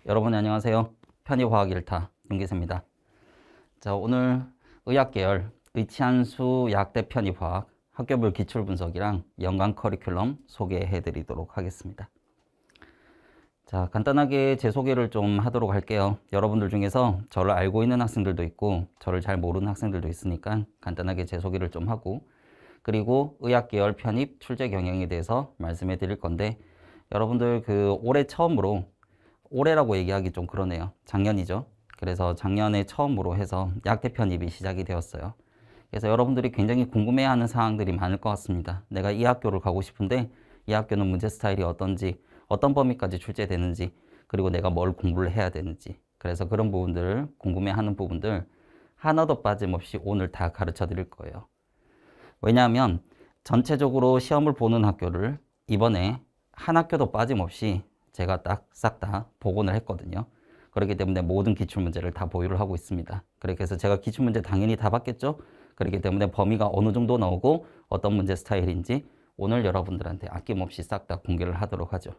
여러분 안녕하세요. 편입화학 1타 윤기세입니다. 자, 오늘 의학계열 의치한수 약대 편입화학 학교별 기출분석이랑 연간 커리큘럼 소개해 드리도록 하겠습니다. 자, 간단하게 제 소개를 좀 하도록 할게요. 여러분들 중에서 저를 알고 있는 학생들도 있고 저를 잘 모르는 학생들도 있으니까 간단하게 제 소개를 좀 하고, 그리고 의학계열 편입 출제 경향에 대해서 말씀해 드릴 건데, 여러분들 올해 처음으로, 올해라고 얘기하기 좀 그러네요. 작년이죠. 그래서 작년에 처음으로 해서 약대 편입이 시작이 되었어요. 그래서 여러분들이 굉장히 궁금해하는 사항들이 많을 것 같습니다. 내가 이 학교를 가고 싶은데 이 학교는 문제 스타일이 어떤지, 어떤 범위까지 출제되는지, 그리고 내가 뭘 공부를 해야 되는지, 그래서 그런 부분들을 궁금해하는 부분들 하나도 빠짐없이 오늘 다 가르쳐 드릴 거예요. 왜냐하면 전체적으로 시험을 보는 학교를 이번에 한 학교도 빠짐없이 제가 딱 싹 다 복원을 했거든요. 그렇기 때문에 모든 기출문제를 다 보유를 하고 있습니다. 그렇게 해서 제가 기출문제 당연히 다 받겠죠. 그렇기 때문에 범위가 어느 정도 나오고 어떤 문제 스타일인지 오늘 여러분들한테 아낌없이 싹 다 공개를 하도록 하죠.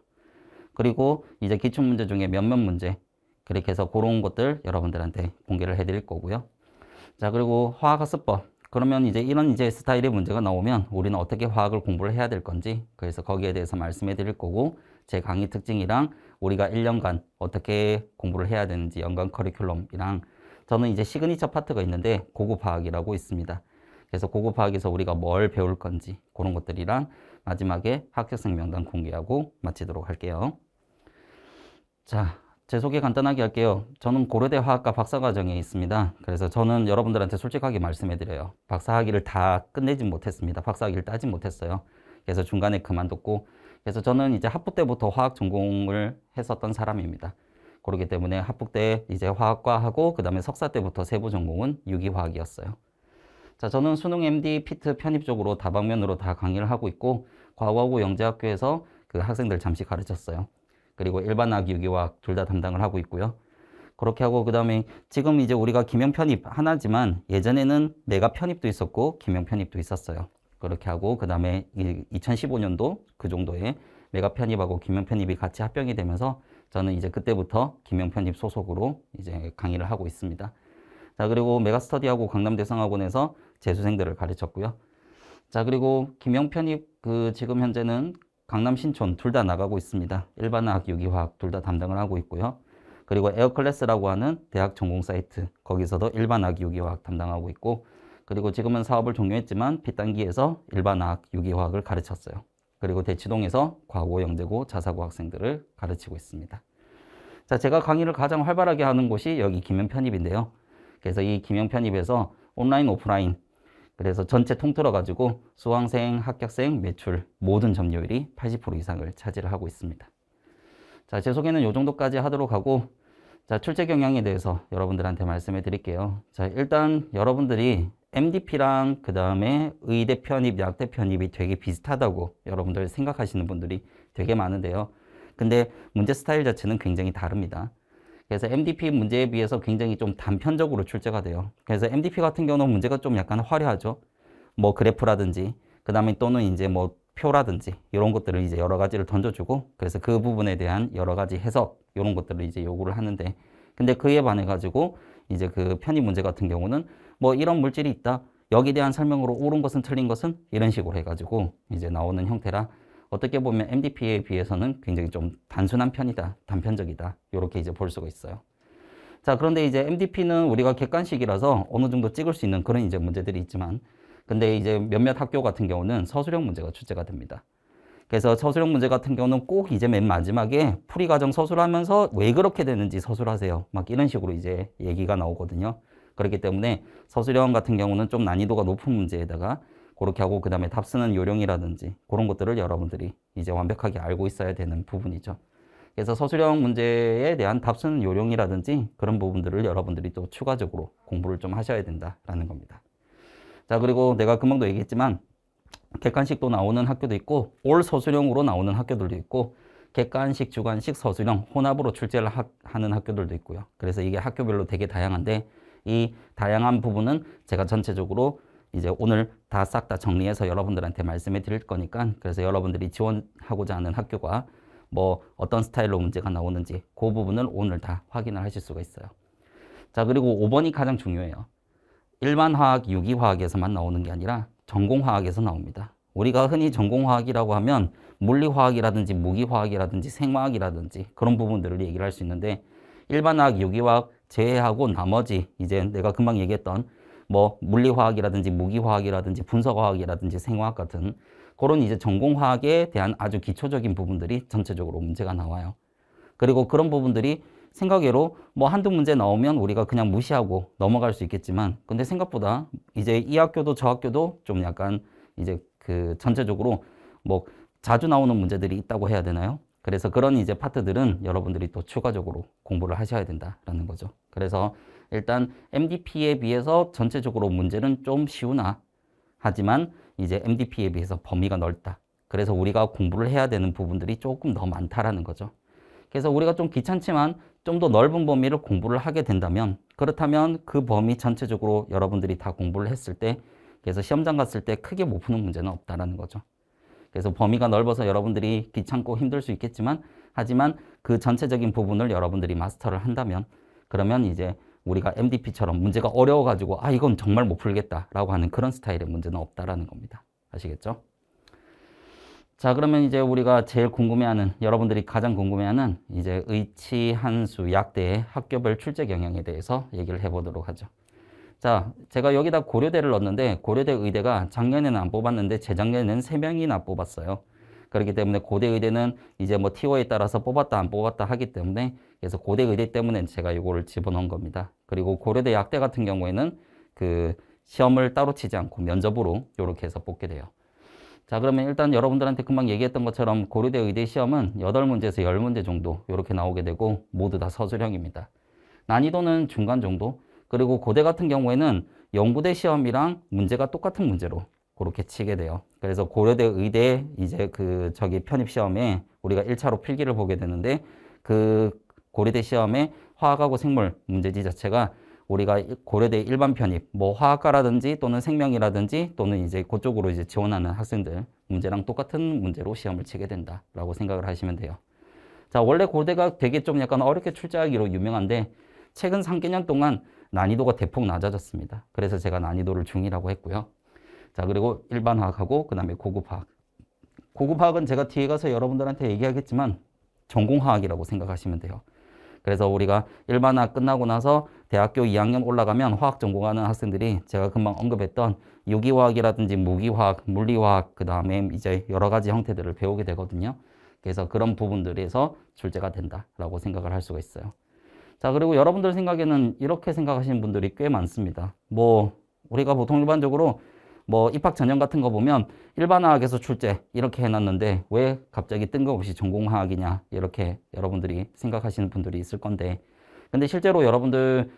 그리고 이제 기출문제 중에 몇몇 문제, 그렇게 해서 그런 것들 여러분들한테 공개를 해드릴 거고요. 자, 그리고 화학학습법. 그러면 이제 이런 이제 스타일의 문제가 나오면 우리는 어떻게 화학을 공부를 해야 될 건지, 그래서 거기에 대해서 말씀해 드릴 거고, 제 강의 특징이랑 우리가 1년간 어떻게 공부를 해야 되는지 연간 커리큘럼이랑, 저는 이제 시그니처 파트가 있는데 고급화학이라고 있습니다. 그래서 고급화학에서 우리가 뭘 배울 건지 그런 것들이랑 마지막에 합격생 명단 공개하고 마치도록 할게요. 자, 제 소개 간단하게 할게요. 저는 고려대 화학과 박사과정에 있습니다. 그래서 저는 여러분들한테 솔직하게 말씀해 드려요. 박사학위를 다 끝내지 못했습니다. 박사학위를 따지 못했어요. 그래서 중간에 그만뒀고, 그래서 저는 이제 학부 때부터 화학 전공을 했었던 사람입니다. 그렇기 때문에 학부 때 이제 화학과 하고, 그 다음에 석사 때부터 세부 전공은 유기화학이었어요. 자, 저는 수능 MD, 피트 편입 쪽으로 다방면으로 다 강의를 하고 있고, 과거하고 영재학교에서 그 학생들 잠시 가르쳤어요. 그리고 일반학, 유기화학 둘 다 담당을 하고 있고요. 그렇게 하고, 그 다음에 지금 이제 우리가 기명 편입 하나지만 예전에는 메가 편입도 있었고 기명 편입도 있었어요. 그렇게 하고, 그 다음에 2015년도 그 정도에 메가 편입하고 기명 편입이 같이 합병이 되면서 저는 이제 그때부터 기명 편입 소속으로 이제 강의를 하고 있습니다. 자, 그리고 메가스터디하고 강남대성학원에서 재수생들을 가르쳤고요. 자, 그리고 기명 편입 지금 현재는 강남 신촌 둘 다 나가고 있습니다. 일반화학, 유기화학 둘 다 담당을 하고 있고요. 그리고 에어클래스라고 하는 대학 전공 사이트, 거기서도 일반화학, 유기화학 담당하고 있고, 그리고 지금은 사업을 종료했지만 B단기에서 일반화학, 유기화학을 가르쳤어요. 그리고 대치동에서 과고, 영재고, 자사고 학생들을 가르치고 있습니다. 자, 제가 강의를 가장 활발하게 하는 곳이 여기 기명 편입인데요. 그래서 이 기명 편입에서 온라인, 오프라인, 그래서 전체 통틀어 가지고 수강생, 합격생, 매출 모든 점유율이 80% 이상을 차지를 하고 있습니다. 자, 제 소개는 이 정도까지 하도록 하고, 자, 출제 경향에 대해서 여러분들한테 말씀해 드릴게요. 자, 일단 여러분들이 MDP랑 그 다음에 의대 편입, 약대 편입이 되게 비슷하다고 여러분들 생각하시는 분들이 되게 많은데요. 근데 문제 스타일 자체는 굉장히 다릅니다. 그래서 MDP 문제에 비해서 굉장히 좀 단편적으로 출제가 돼요. 그래서 MDP 같은 경우는 문제가 좀 약간 화려하죠. 뭐 그래프라든지, 그 다음에 또는 이제 뭐 표라든지 이런 것들을 이제 여러 가지를 던져주고, 그래서 그 부분에 대한 여러 가지 해석 이런 것들을 이제 요구를 하는데, 근데 그에 반해 가지고 이제 그 편입 문제 같은 경우는 뭐 이런 물질이 있다, 여기에 대한 설명으로 옳은 것은 틀린 것은 이런 식으로 해가지고 이제 나오는 형태라, 어떻게 보면 MDP에 비해서는 굉장히 좀 단순한 편이다, 단편적이다, 이렇게 이제 볼 수가 있어요. 자, 그런데 이제 MDP는 우리가 객관식이라서 어느 정도 찍을 수 있는 그런 이제 문제들이 있지만, 근데 이제 몇몇 학교 같은 경우는 서술형 문제가 출제가 됩니다. 그래서 서술형 문제 같은 경우는 꼭 이제 맨 마지막에 풀이 과정 서술하면서 왜 그렇게 되는지 서술하세요, 막 이런 식으로 이제 얘기가 나오거든요. 그렇기 때문에 서술형 같은 경우는 좀 난이도가 높은 문제에다가 그렇게 하고, 그 다음에 답 쓰는 요령이라든지 그런 것들을 여러분들이 이제 완벽하게 알고 있어야 되는 부분이죠. 그래서 서술형 문제에 대한 답 쓰는 요령이라든지 그런 부분들을 여러분들이 또 추가적으로 공부를 좀 하셔야 된다라는 겁니다. 자, 그리고 내가 금방도 얘기했지만 객관식도 나오는 학교도 있고 올 서술형으로 나오는 학교들도 있고, 객관식, 주관식, 서술형 혼합으로 출제를 하는 학교들도 있고요. 그래서 이게 학교별로 되게 다양한데, 이 다양한 부분은 제가 전체적으로 이제 오늘 다 싹 다 정리해서 여러분들한테 말씀해 드릴 거니까, 그래서 여러분들이 지원하고자 하는 학교가 뭐 어떤 스타일로 문제가 나오는지 그 부분을 오늘 다 확인을 하실 수가 있어요. 자, 그리고 5번이 가장 중요해요. 일반 화학, 유기화학에서만 나오는 게 아니라 전공화학에서 나옵니다. 우리가 흔히 전공화학이라고 하면 물리화학이라든지 무기화학이라든지 생화학이라든지 그런 부분들을 얘기를 할 수 있는데 일반화학, 유기화학 제외하고 나머지 이제 내가 금방 얘기했던 뭐 물리화학이라든지 무기화학이라든지 분석화학이라든지 생화학 같은 그런 이제 전공화학에 대한 아주 기초적인 부분들이 전체적으로 문제가 나와요. 그리고 그런 부분들이 생각외로 뭐 한두 문제 나오면 우리가 그냥 무시하고 넘어갈 수 있겠지만 근데 생각보다 이제 이 학교도 저 학교도 좀 약간 이제 그 전체적으로 뭐 자주 나오는 문제들이 있다고 해야 되나요? 그래서 그런 이제 파트들은 여러분들이 또 추가적으로 공부를 하셔야 된다라는 거죠. 그래서 일단 MDP에 비해서 전체적으로 문제는 좀 쉬우나 하지만 이제 MDP에 비해서 범위가 넓다. 그래서 우리가 공부를 해야 되는 부분들이 조금 더 많다라는 거죠. 그래서 우리가 좀 귀찮지만 좀 더 넓은 범위를 공부를 하게 된다면 그렇다면 그 범위 전체적으로 여러분들이 다 공부를 했을 때 그래서 시험장 갔을 때 크게 못 푸는 문제는 없다라는 거죠. 그래서 범위가 넓어서 여러분들이 귀찮고 힘들 수 있겠지만 하지만 그 전체적인 부분을 여러분들이 마스터를 한다면 그러면 이제 우리가 MDP처럼 문제가 어려워가지고 아 이건 정말 못 풀겠다라고 하는 그런 스타일의 문제는 없다라는 겁니다. 아시겠죠? 자, 그러면 이제 우리가 제일 궁금해하는, 여러분들이 가장 궁금해하는 이제 의치, 한수, 약대의 학교별 출제 경향에 대해서 얘기를 해보도록 하죠. 자, 제가 여기다 고려대를 넣었는데 고려대 의대가 작년에는 안 뽑았는데 재작년에는 3명이나 뽑았어요. 그렇기 때문에 고대 의대는 이제 뭐 티오에 따라서 뽑았다 안 뽑았다 하기 때문에 그래서 고대 의대 때문에 제가 이거를 집어넣은 겁니다. 그리고 고려대 약대 같은 경우에는 그 시험을 따로 치지 않고 면접으로 이렇게 해서 뽑게 돼요. 자, 그러면 일단 여러분들한테 금방 얘기했던 것처럼 고려대 의대 시험은 8문제에서 10문제 정도 이렇게 나오게 되고 모두 다 서술형입니다. 난이도는 중간 정도. 그리고 고대 같은 경우에는 연구대 시험이랑 문제가 똑같은 문제로 그렇게 치게 돼요. 그래서 고려대 의대 이제 그 저기 편입 시험에 우리가 1차로 필기를 보게 되는데 그 고려대 시험에 화학하고 생물 문제지 자체가 우리가 고려대 일반 편입, 뭐 화학과라든지 또는 생명이라든지 또는 이제 그쪽으로 이제 지원하는 학생들 문제랑 똑같은 문제로 시험을 치게 된다라고 생각을 하시면 돼요. 자, 원래 고대가 되게 좀 약간 어렵게 출제하기로 유명한데 최근 3개년 동안 난이도가 대폭 낮아졌습니다. 그래서 제가 난이도를 중이라고 했고요. 자, 그리고 일반 화학하고 그 다음에 고급 화학. 고급 화학은 제가 뒤에 가서 여러분들한테 얘기하겠지만 전공화학이라고 생각하시면 돼요. 그래서 우리가 일반화학 끝나고 나서 대학교 2학년 올라가면 화학 전공하는 학생들이 제가 금방 언급했던 유기화학이라든지 무기화학, 물리화학, 그 다음에 이제 여러 가지 형태들을 배우게 되거든요. 그래서 그런 부분들에서 출제가 된다라고 생각을 할 수가 있어요. 자, 그리고 여러분들 생각에는 이렇게 생각하시는 분들이 꽤 많습니다. 뭐 우리가 보통 일반적으로 뭐 입학 전형 같은 거 보면 일반화학에서 출제 이렇게 해놨는데 왜 갑자기 뜬금없이 전공화학이냐 이렇게 여러분들이 생각하시는 분들이 있을 건데 근데 실제로 여러분들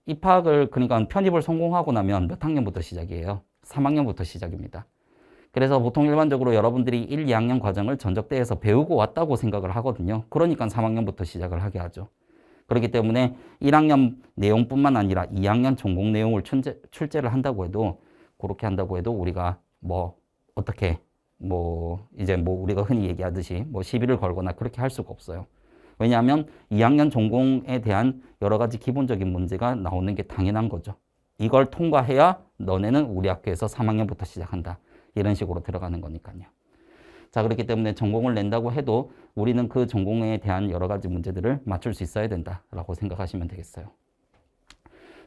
입학을 그러니까 편입을 성공하고 나면 몇 학년부터 시작이에요? 3학년부터 시작입니다. 그래서 보통 일반적으로 여러분들이 1, 2학년 과정을 전적대에서 배우고 왔다고 생각을 하거든요. 그러니까 3학년부터 시작을 하게 하죠. 그렇기 때문에 1학년 내용뿐만 아니라 2학년 전공 내용을 출제를 한다고 해도 그렇게 한다고 해도 우리가 뭐 어떻게 뭐 이제 뭐 우리가 흔히 얘기하듯이 뭐 시비를 걸거나 그렇게 할 수가 없어요. 왜냐하면 2학년 전공에 대한 여러 가지 기본적인 문제가 나오는 게 당연한 거죠. 이걸 통과해야 너네는 우리 학교에서 3학년부터 시작한다. 이런 식으로 들어가는 거니까요. 자, 그렇기 때문에 전공을 낸다고 해도 우리는 그 전공에 대한 여러 가지 문제들을 맞출 수 있어야 된다라고 생각하시면 되겠어요.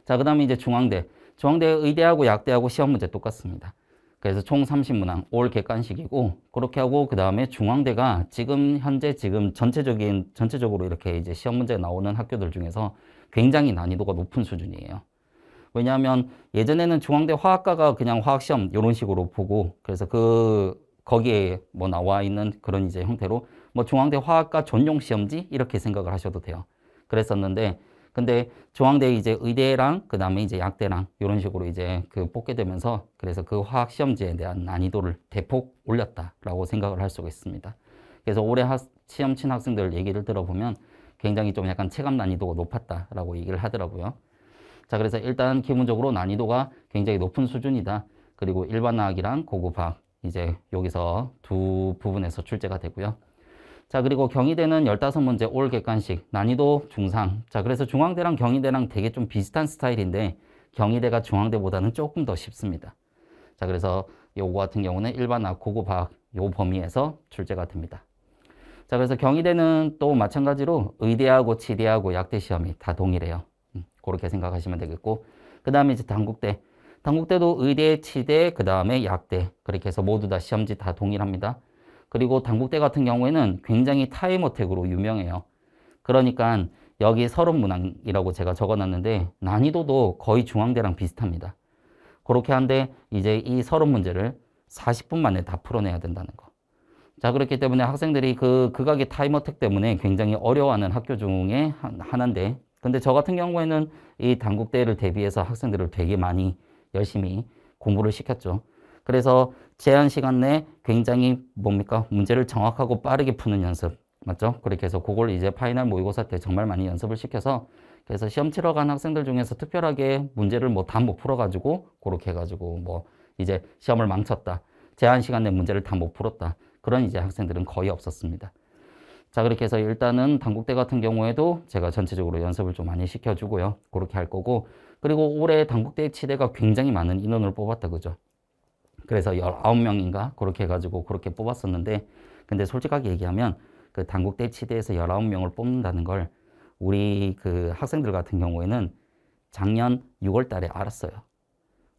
자, 그 다음에 이제 중앙대. 중앙대 의대하고 약대하고 시험 문제 똑같습니다. 그래서 총 30문항, 올 객관식이고 그렇게 하고 그 다음에 중앙대가 지금 현재 전체적으로 이렇게 이제 시험 문제 나오는 학교들 중에서 굉장히 난이도가 높은 수준이에요. 왜냐하면 예전에는 중앙대 화학과가 그냥 화학시험 이런 식으로 보고 그래서 거기에 뭐 나와 있는 그런 이제 형태로 뭐 중앙대 화학과 전용 시험지 이렇게 생각을 하셔도 돼요. 그랬었는데 근데 중앙대 이제 의대랑 그 다음에 이제 약대랑 이런 식으로 이제 그 뽑게 되면서 그래서 그 화학 시험지에 대한 난이도를 대폭 올렸다라고 생각을 할 수가 있습니다. 그래서 올해 시험 친 학생들 얘기를 들어보면 굉장히 좀 약간 체감 난이도가 높았다라고 얘기를 하더라고요. 자, 그래서 일단 기본적으로 난이도가 굉장히 높은 수준이다. 그리고 일반화학이랑 고급화학 이제 여기서 두 부분에서 출제가 되고요. 자, 그리고 경희대는 15문제 올 객관식, 난이도 중상. 자, 그래서 중앙대랑 경희대랑 되게 좀 비슷한 스타일인데 경희대가 중앙대보다는 조금 더 쉽습니다. 자, 그래서 요거 같은 경우는 일반학, 고급학 요 범위에서 출제가 됩니다. 자, 그래서 경희대는 또 마찬가지로 의대하고 치대하고 약대 시험이 다 동일해요. 그렇게 생각하시면 되겠고, 그 다음에 이제 단국대. 단국대도 의대, 치대, 그 다음에 약대. 그렇게 해서 모두 다 시험지 다 동일합니다. 그리고 단국대 같은 경우에는 굉장히 타임어택으로 유명해요. 그러니까 여기 서론문항이라고 제가 적어놨는데 난이도도 거의 중앙대랑 비슷합니다. 그렇게 한데 이제 이 서론 문제를 40분 만에 다 풀어내야 된다는 거. 자, 그렇기 때문에 학생들이 그 극악의 타임어택 때문에 굉장히 어려워하는 학교 중에 하나인데, 근데 저 같은 경우에는 이 단국대를 대비해서 학생들을 되게 많이 열심히 공부를 시켰죠. 그래서 제한 시간 내에 굉장히 문제를 정확하고 빠르게 푸는 연습. 맞죠? 그렇게 해서 그걸 이제 파이널 모의고사 때 정말 많이 연습을 시켜서 그래서 시험 치러 간 학생들 중에서 특별하게 문제를 다 못 풀어가지고 그렇게 해가지고 이제 시험을 망쳤다. 제한 시간 내 문제를 다 못 풀었다. 그런 이제 학생들은 거의 없었습니다. 자, 그렇게 해서 일단은 단국대 같은 경우에도 제가 전체적으로 연습을 좀 많이 시켜주고요. 그렇게 할 거고, 그리고 올해 단국대 치대가 굉장히 많은 인원을 뽑았다, 그죠? 그래서 19명인가? 그렇게 해가지고 그렇게 뽑았었는데, 근데 솔직하게 얘기하면 그 단국대 치대에서 19명을 뽑는다는 걸 우리 그 학생들 같은 경우에는 작년 6월 달에 알았어요.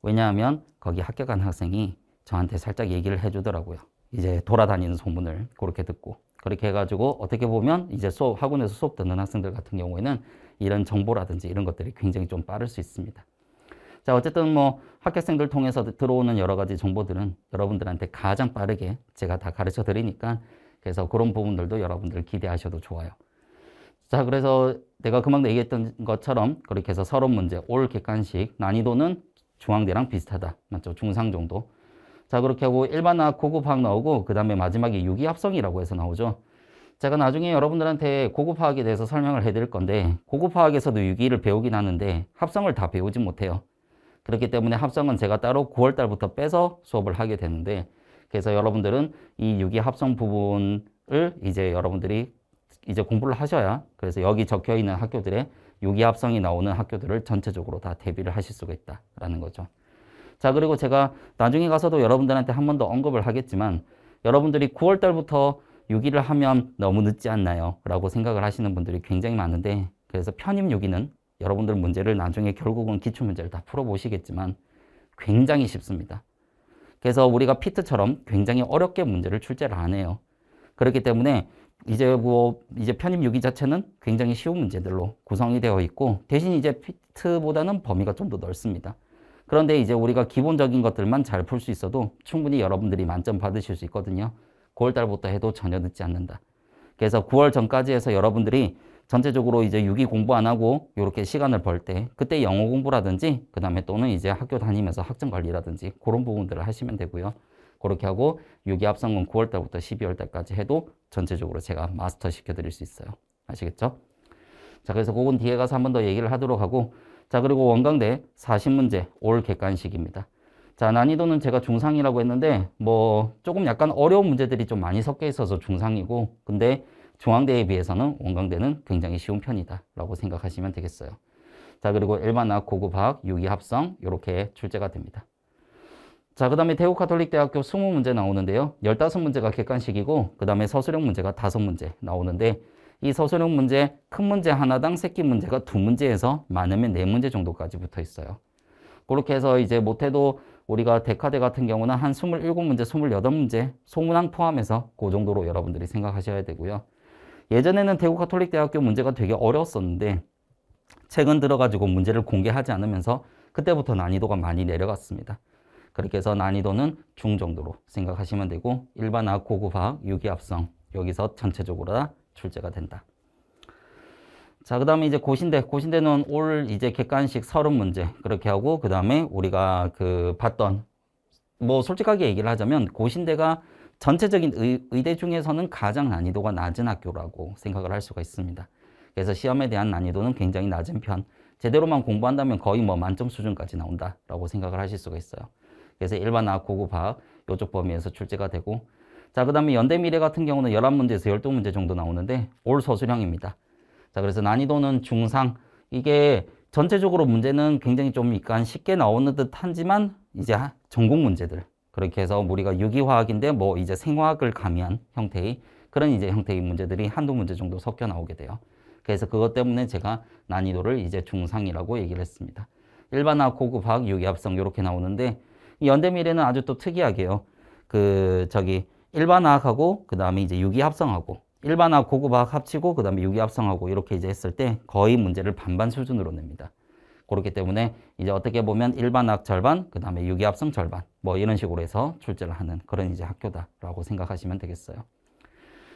왜냐하면 거기 합격한 학생이 저한테 살짝 얘기를 해주더라고요. 이제 돌아다니는 소문을 그렇게 듣고. 그렇게 해가지고 어떻게 보면 이제 학원에서 수업 듣는 학생들 같은 경우에는 이런 정보라든지 이런 것들이 굉장히 좀 빠를 수 있습니다. 자, 어쨌든 합격생들 통해서 들어오는 여러 가지 정보들은 여러분들한테 가장 빠르게 제가 다 가르쳐 드리니까 그래서 그런 부분들도 여러분들 기대하셔도 좋아요. 자, 그래서 내가 금방 얘기했던 것처럼 그렇게 해서 서론 문제, 올 객관식 난이도는 중앙대랑 비슷하다. 맞죠? 중상 정도. 자, 그렇게 하고 일반학, 고급학 나오고 그 다음에 마지막에 유기합성이라고 해서 나오죠. 제가 나중에 여러분들한테 고급화학에 대해서 설명을 해드릴 건데 고급화학에서도 유기를 배우긴 하는데 합성을 다 배우진 못해요. 그렇기 때문에 합성은 제가 따로 9월 달부터 빼서 수업을 하게 되는데 그래서 여러분들은 이 유기합성 부분을 이제 여러분들이 이제 공부를 하셔야 그래서 여기 적혀 있는 학교들의 유기합성이 나오는 학교들을 전체적으로 다 대비를 하실 수가 있다라는 거죠. 자, 그리고 제가 나중에 가서도 여러분들한테 한 번 더 언급을 하겠지만 여러분들이 9월 달부터 유기를 하면 너무 늦지 않나요? 라고 생각을 하시는 분들이 굉장히 많은데 그래서 편입 유기는 여러분들 문제를 나중에 결국은 기출문제를 다 풀어보시겠지만 굉장히 쉽습니다. 그래서 우리가 피트처럼 굉장히 어렵게 문제를 출제를 안 해요. 그렇기 때문에 이제 편입 유기 자체는 굉장히 쉬운 문제들로 구성이 되어 있고 대신 이제 피트보다는 범위가 좀 더 넓습니다. 그런데 이제 우리가 기본적인 것들만 잘 풀 수 있어도 충분히 여러분들이 만점 받으실 수 있거든요. 9월 달부터 해도 전혀 늦지 않는다. 그래서 9월 전까지 해서 여러분들이 전체적으로 이제 유기 공부 안 하고 이렇게 시간을 벌 때 그때 영어 공부라든지 그 다음에 또는 이제 학교 다니면서 학점 관리라든지 그런 부분들을 하시면 되고요. 그렇게 하고 유기 합성은 9월 달부터 12월 달까지 해도 전체적으로 제가 마스터 시켜드릴 수 있어요. 아시겠죠? 자, 그래서 그건 뒤에 가서 한 번 더 얘기를 하도록 하고 자, 그리고 원광대 40문제 올 객관식입니다. 자, 난이도는 제가 중상이라고 했는데 조금 약간 어려운 문제들이 좀 많이 섞여 있어서 중상이고 근데 중앙대에 비해서는 원광대는 굉장히 쉬운 편이다 라고 생각하시면 되겠어요. 자, 그리고 일반학, 고급학, 유기합성 이렇게 출제가 됩니다. 자, 그 다음에 대구가톨릭대학교 20문제 나오는데요. 15문제가 객관식이고 그 다음에 서술형 문제가 5문제 나오는데 이 서술형 문제 큰 문제 하나당 새끼 문제가 2문제에서 많으면 4문제 정도까지 붙어 있어요. 그렇게 해서 이제 못해도 우리가 대카대 같은 경우는 한 27문제, 28문제 소문항 포함해서 그 정도로 여러분들이 생각하셔야 되고요. 예전에는 대구가톨릭대학교 문제가 되게 어려웠었는데 최근 들어가지고 문제를 공개하지 않으면서 그때부터 난이도가 많이 내려갔습니다. 그렇게 해서 난이도는 중 정도로 생각하시면 되고 일반학, 고급학, 유기합성 여기서 전체적으로 다 출제가 된다. 자, 그 다음에 이제 고신대는 올 이제 객관식 30문제 그렇게 하고 그 다음에 우리가 봤던 솔직하게 얘기를 하자면 고신대가 전체적인 의대 중에서는 가장 난이도가 낮은 학교라고 생각을 할 수가 있습니다. 그래서 시험에 대한 난이도는 굉장히 낮은 편. 제대로만 공부한다면 거의 만점 수준까지 나온다라고 생각을 하실 수가 있어요. 그래서 일반학, 고급학 이쪽 범위에서 출제가 되고 자, 그 다음에 연대미래 같은 경우는 11문제에서 12문제 정도 나오는데 올 서술형입니다. 자, 그래서 난이도는 중상. 이게 전체적으로 문제는 굉장히 좀 약간 쉽게 나오는 듯 하지만 이제 전공 문제들. 그렇게 해서 우리가 유기화학인데 뭐 이제 생화학을 가미한 형태의 그런 이제 형태의 문제들이 한두 문제 정도 섞여 나오게 돼요. 그래서 그것 때문에 제가 난이도를 이제 중상이라고 얘기를 했습니다. 일반화학, 고급화학, 유기합성 이렇게 나오는데 이 연대미래는 아주 또 특이하게요. 일반화학하고 그 다음에 이제 유기합성하고 일반화학, 고급화학 합치고 그 다음에 유기합성하고 이렇게 이제 했을 때 거의 문제를 반반 수준으로 냅니다. 그렇기 때문에 이제 어떻게 보면 일반화학 절반, 그 다음에 유기합성 절반 뭐 이런 식으로 해서 출제를 하는 그런 이제 학교다라고 생각하시면 되겠어요.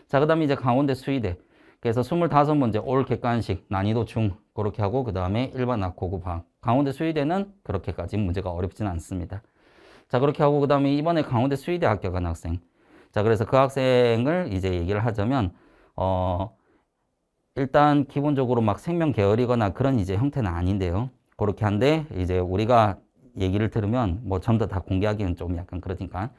자, 그 다음에 이제 강원대 수의대. 그래서 25문제 올 객관식 난이도 중 그렇게 하고 그 다음에 일반화학, 고급화학. 강원대 수의대는 그렇게까지 문제가 어렵지는 않습니다. 자, 그렇게 하고 그 다음에 이번에 강원대 수의대 합격한 학생. 자, 그래서 그 학생을 이제 얘기를 하자면 일단 기본적으로 막 생명 계열이거나 그런 이제 형태는 아닌데요. 그렇게 한데 이제 우리가 얘기를 들으면 뭐 전부 다 공개하기는 좀 약간 그러니까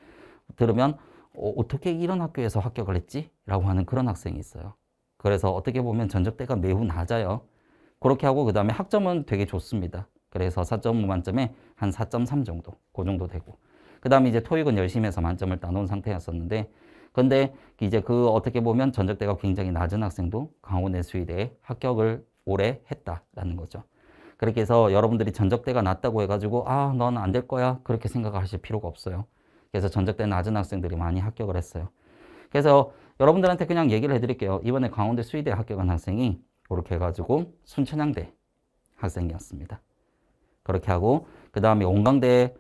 들으면 어떻게 이런 학교에서 합격을 했지? 라고 하는 그런 학생이 있어요. 그래서 어떻게 보면 전적대가 매우 낮아요. 그렇게 하고 그 다음에 학점은 되게 좋습니다. 그래서 4.5 만점에 한 4.3 정도, 그 정도 되고. 그 다음에 이제 토익은 열심히 해서 만점을 따놓은 상태였었는데, 근데 이제 그 어떻게 보면 전적대가 굉장히 낮은 학생도 강원대 수의대에 합격을 올해 했다라는 거죠. 그렇게 해서 여러분들이 전적대가 낮다고 해가지고, 아, 넌 안 될 거야. 그렇게 생각하실 필요가 없어요. 그래서 전적대 낮은 학생들이 많이 합격을 했어요. 그래서 여러분들한테 그냥 얘기를 해드릴게요. 이번에 강원대 수의대 합격한 학생이 그렇게 해가지고 순천향대 학생이었습니다. 그렇게 하고 그 다음에 원광대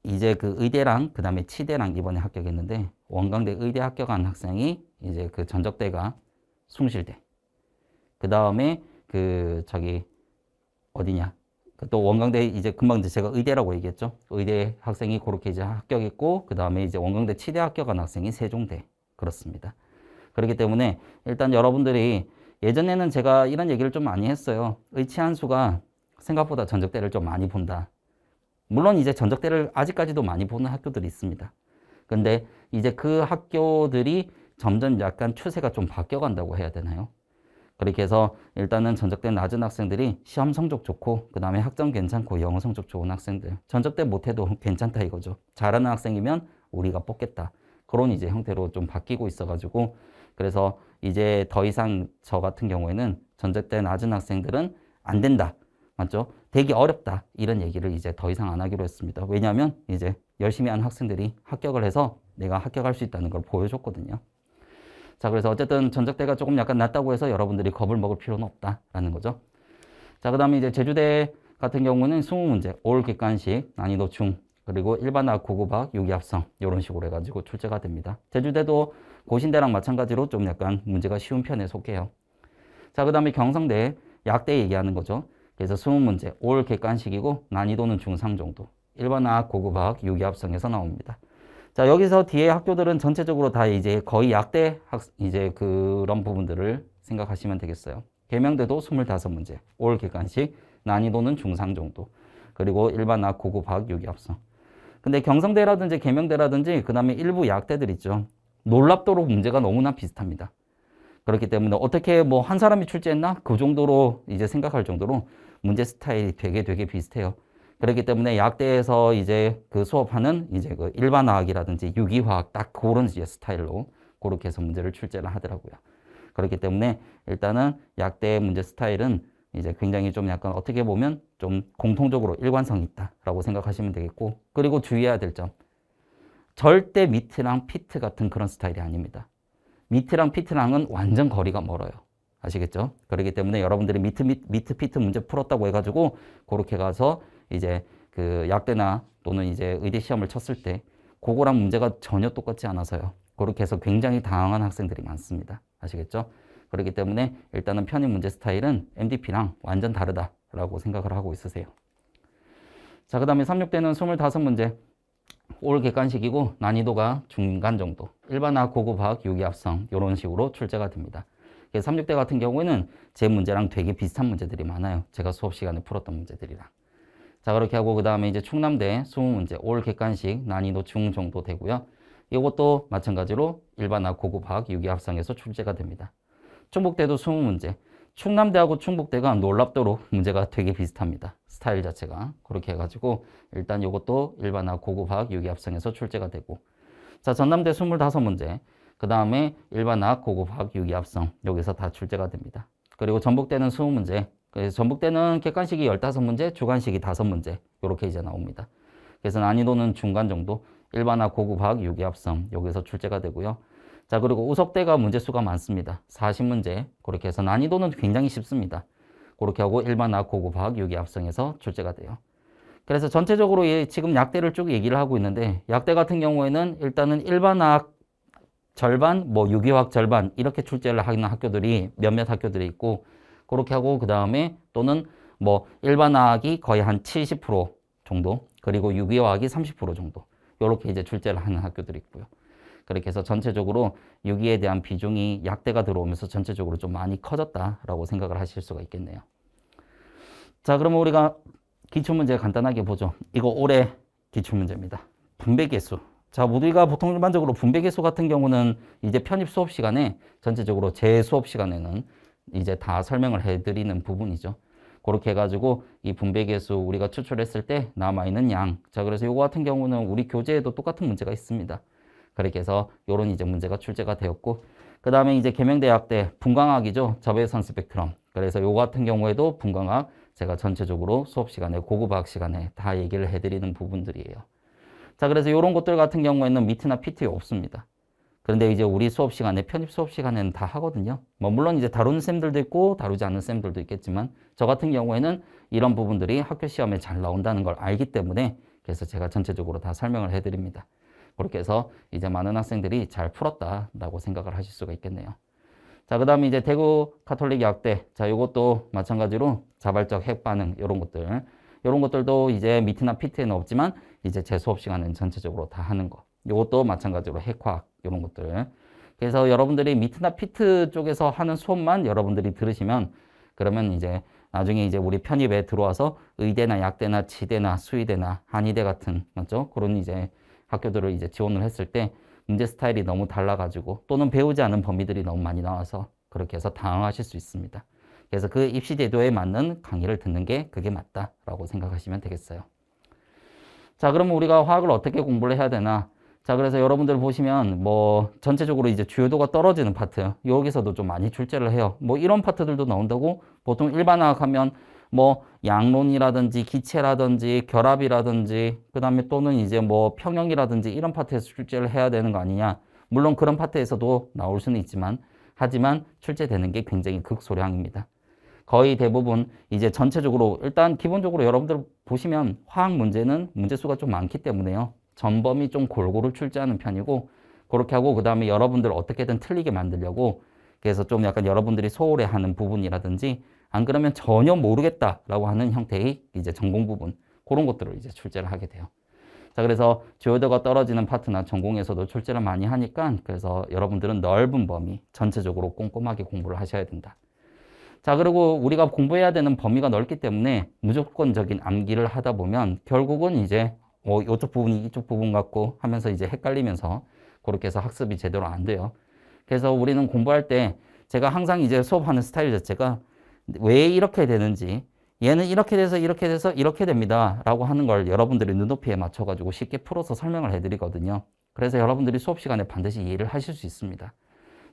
이제 그 의대랑 그 다음에 치대랑 이번에 합격했는데 원광대 의대 합격한 학생이 이제 그 전적대가 숭실대. 그 다음에 어디냐? 또 원광대 이제 금방 제가 의대라고 얘기했죠. 의대 학생이 그렇게 이제 합격했고 그 다음에 이제 원광대 치대 합격한 학생이 세종대. 그렇습니다. 그렇기 때문에 일단 여러분들이 예전에는 제가 이런 얘기를 좀 많이 했어요. 의치한수가 생각보다 전적대를 좀 많이 본다. 물론 이제 전적대를 아직까지도 많이 보는 학교들이 있습니다. 근데 이제 그 학교들이 점점 약간 추세가 좀 바뀌어간다고 해야 되나요? 그렇게 해서 일단은 전적대 낮은 학생들이 시험 성적 좋고 그 다음에 학점 괜찮고 영어 성적 좋은 학생들 전적대 못해도 괜찮다 이거죠. 잘하는 학생이면 우리가 뽑겠다. 그런 이제 형태로 좀 바뀌고 있어가지고 그래서 이제 더 이상 저 같은 경우에는 전적대 낮은 학생들은 안 된다. 맞죠? 되게 어렵다. 이런 얘기를 이제 더 이상 안 하기로 했습니다. 왜냐하면 이제 열심히 한 학생들이 합격을 해서 내가 합격할 수 있다는 걸 보여줬거든요. 자, 그래서 어쨌든 전적대가 조금 약간 낮다고 해서 여러분들이 겁을 먹을 필요는 없다라는 거죠. 자, 그 다음에 이제 제주대 같은 경우는 20문제, 올 객관식, 난이도 중, 그리고 일반화학, 고급화학, 유기합성 이런 식으로 해가지고 출제가 됩니다. 제주대도 고신대랑 마찬가지로 좀 약간 문제가 쉬운 편에 속해요. 자, 그 다음에 경성대, 약대 얘기하는 거죠. 그래서 20문제, 올 객관식이고 난이도는 중상 정도. 일반화학, 고급화학, 유기합성에서 나옵니다. 자, 여기서 뒤에 학교들은 전체적으로 다 이제 거의 약대 이제 그런 부분들을 생각하시면 되겠어요. 계명대도 25문제, 올 객관식, 난이도는 중상 정도. 그리고 일반화학, 고급화학, 유기합성. 근데 경성대라든지 계명대라든지 그 다음에 일부 약대들 있죠. 놀랍도록 문제가 너무나 비슷합니다. 그렇기 때문에 어떻게 뭐 한 사람이 출제했나? 그 정도로 이제 생각할 정도로 문제 스타일이 되게 비슷해요. 그렇기 때문에 약대에서 이제 그 수업하는 이제 그 일반화학이라든지 유기화학 딱 그런 이제 스타일로 그렇게 해서 문제를 출제를 하더라고요. 그렇기 때문에 일단은 약대 문제 스타일은 이제 굉장히 좀 약간 어떻게 보면 좀 공통적으로 일관성이 있다라고 생각하시면 되겠고 그리고 주의해야 될 점. 절대 미트랑 피트 같은 그런 스타일이 아닙니다. 미트랑 피트랑은 완전 거리가 멀어요. 아시겠죠? 그렇기 때문에 여러분들이 미트, 피트 문제 풀었다고 해가지고 그렇게 가서 이제 그 약대나 또는 이제 의대 시험을 쳤을 때 그거랑 문제가 전혀 똑같지 않아서요. 그렇게 해서 굉장히 당황한 학생들이 많습니다. 아시겠죠? 그렇기 때문에 일단은 편입 문제 스타일은 MDP랑 완전 다르다라고 생각을 하고 있으세요. 자, 그 다음에 36대는 25문제. 올 객관식이고 난이도가 중간 정도. 일반화학, 고급화학, 유기합성 이런 식으로 출제가 됩니다. 36대 같은 경우에는 제 문제랑 되게 비슷한 문제들이 많아요. 제가 수업 시간에 풀었던 문제들이랑. 자, 그렇게 하고 그 다음에 이제 충남대 20문제 올 객관식 난이도 중 정도 되고요. 이것도 마찬가지로 일반학, 고급학, 유기학성에서 출제가 됩니다. 충북대도 20문제. 충남대하고 충북대가 놀랍도록 문제가 되게 비슷합니다. 스타일 자체가. 그렇게 해가지고 일단 이것도 일반학, 고급학, 유기합성에서 출제가 되고, 자, 전남대 25문제. 그 다음에 일반학, 고급학, 유기합성 여기서 다 출제가 됩니다. 그리고 전북대는 20문제. 그래서 전북대는 객관식이 15문제, 주관식이 5문제 이렇게 이제 나옵니다. 그래서 난이도는 중간 정도, 일반학, 고급학, 유기합성 여기서 출제가 되고요. 자, 그리고 우석대가 문제수가 많습니다. 40문제. 그렇게 해서 난이도는 굉장히 쉽습니다. 그렇게 하고 일반학, 고급학, 유기합성에서 출제가 돼요. 그래서 전체적으로 지금 약대를 쭉 얘기를 하고 있는데, 약대 같은 경우에는 일단은 일반학 절반, 뭐 유기화학 절반 이렇게 출제를 하는 학교들이 몇몇 학교들이 있고, 그렇게 하고 그 다음에 또는 뭐 일반학이 거의 한 70% 정도, 그리고 유기화학이 30% 정도 이렇게 이제 출제를 하는 학교들이 있고요. 그렇게 해서 전체적으로 유기에 대한 비중이 약대가 들어오면서 전체적으로 좀 많이 커졌다라고 생각을 하실 수가 있겠네요. 자, 그러면 우리가 기출문제 간단하게 보죠. 이거 올해 기출문제입니다. 분배계수. 자, 우리가 보통 일반적으로 분배계수 같은 경우는 이제 편입 수업 시간에 전체적으로 제 수업 시간에는 이제 다 설명을 해드리는 부분이죠. 그렇게 해가지고 이 분배계수 우리가 추출했을 때 남아있는 양. 자, 그래서 이거 같은 경우는 우리 교재에도 똑같은 문제가 있습니다. 그렇게 해서 이런 이제 문제가 출제가 되었고, 그 다음에 이제 계명대 약대 분광학이죠. 자배선 스펙트럼. 그래서 이거 같은 경우에도 분광학 제가 전체적으로 수업 시간에 고급화학 시간에 다 얘기를 해드리는 부분들이에요. 자, 그래서 이런 것들 같은 경우에는 미트나 PT에 없습니다. 그런데 이제 우리 수업 시간에 편입 수업 시간에는 다 하거든요. 뭐 물론 이제 다루는 쌤들도 있고 다루지 않는 쌤들도 있겠지만, 저 같은 경우에는 이런 부분들이 학교 시험에 잘 나온다는 걸 알기 때문에 그래서 제가 전체적으로 다 설명을 해드립니다. 그렇게 해서 이제 많은 학생들이 잘 풀었다라고 생각을 하실 수가 있겠네요. 자, 그 다음에 이제 대구 가톨릭 약대. 자, 이것도 마찬가지로 자발적 핵 반응, 이런 것들. 이런 것들도 이제 미트나 피트에는 없지만 이제 제 수업 시간은 전체적으로 다 하는 거. 이것도 마찬가지로 핵화학, 이런 것들. 그래서 여러분들이 미트나 피트 쪽에서 하는 수업만 여러분들이 들으시면, 그러면 이제 나중에 이제 우리 편입에 들어와서 의대나 약대나 지대나 수의대나 한의대 같은, 맞죠? 그런 이제 학교들을 이제 지원을 했을 때 문제 스타일이 너무 달라가지고 또는 배우지 않은 범위들이 너무 많이 나와서 그렇게 해서 당황하실 수 있습니다. 그래서 그 입시 제도에 맞는 강의를 듣는 게 그게 맞다라고 생각하시면 되겠어요. 자, 그러면 우리가 화학을 어떻게 공부를 해야 되나? 자, 그래서 여러분들 보시면 뭐 전체적으로 이제 주요도가 떨어지는 파트, 여기서도 좀 많이 출제를 해요. 뭐 이런 파트들도 나온다고. 보통 일반화학 하면 뭐 양론이라든지 기체라든지 결합이라든지 그 다음에 또는 이제 뭐 평형이라든지 이런 파트에서 출제를 해야 되는 거 아니냐. 물론 그런 파트에서도 나올 수는 있지만, 하지만 출제되는 게 굉장히 극소량입니다. 거의 대부분 이제 전체적으로 일단 기본적으로 여러분들 보시면 화학 문제는 문제수가 좀 많기 때문에요. 전범위 좀 골고루 출제하는 편이고, 그렇게 하고 그 다음에 여러분들 어떻게든 틀리게 만들려고, 그래서 좀 약간 여러분들이 소홀해하는 부분이라든지 안 그러면 전혀 모르겠다라고 하는 형태의 이제 전공 부분, 그런 것들을 이제 출제를 하게 돼요. 자, 그래서 주요도가 떨어지는 파트나 전공에서도 출제를 많이 하니까, 그래서 여러분들은 넓은 범위 전체적으로 꼼꼼하게 공부를 하셔야 된다. 자, 그리고 우리가 공부해야 되는 범위가 넓기 때문에 무조건적인 암기를 하다 보면 결국은 이제 이쪽 부분이 이쪽 부분 같고 하면서 이제 헷갈리면서 그렇게 해서 학습이 제대로 안 돼요. 그래서 우리는 공부할 때 제가 항상 이제 수업하는 스타일 자체가 왜 이렇게 되는지, 얘는 이렇게 돼서 이렇게 돼서 이렇게 됩니다 라고 하는 걸 여러분들이 눈높이에 맞춰가지고 쉽게 풀어서 설명을 해드리거든요. 그래서 여러분들이 수업 시간에 반드시 이해를 하실 수 있습니다.